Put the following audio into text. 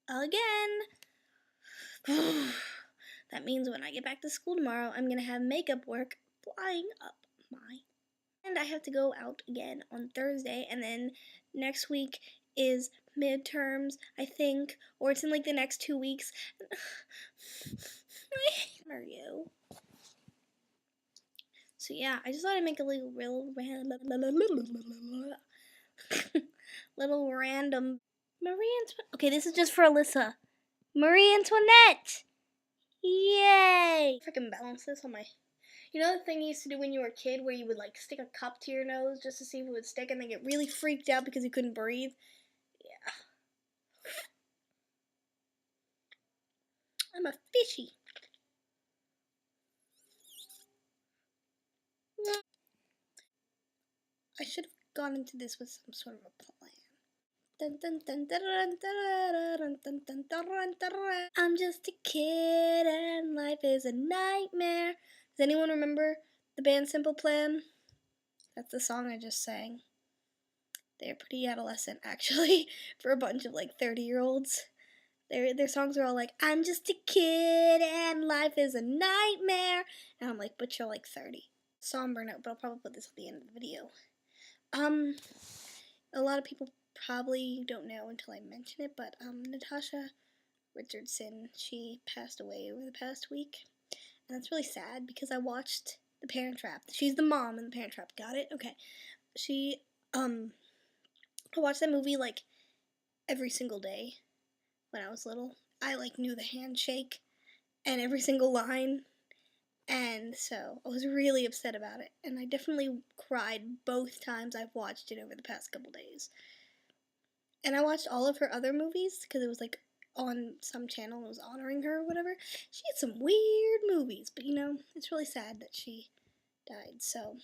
Again. That means when I get back to school tomorrow, I'm gonna have makeup work flying up my. And I have to go out again on Thursday, and then next week is midterms, I think, or it's in like the next 2 weeks. Are you? So yeah, I just thought I'd make a little little random Marie Antoinette. Okay, this is just for Alyssa. Marie Antoinette. Yay! If I can balance this on my. You know the thing you used to do when you were a kid where you would like stick a cup to your nose just to see if it would stick and then get really freaked out because you couldn't breathe? Yeah. I'm a fishy. I should have gone into this with some sort of a plan. I'm just a kid and life is a nightmare. Does anyone remember the band Simple Plan? That's the song I just sang. They're pretty adolescent, actually, for a bunch of like 30-year-olds. Their songs are all like, I'm just a kid and life is a nightmare. And I'm like, but you're like 30. Somber note, but I'll probably put this at the end of the video. A lot of people probably don't know until I mention it, but Natasha Richardson, she passed away over the past week. And that's really sad because I watched The Parent Trap. She's the mom in The Parent Trap. Got it? Okay. I watched that movie like every single day when I was little. I like knew the handshake and every single line. And so I was really upset about it. And I definitely cried both times I've watched it over the past couple days. And I watched all of her other movies because it was like on some channel and was honoring her or whatever. She had some weird movies, but you know, it's really sad that she died. So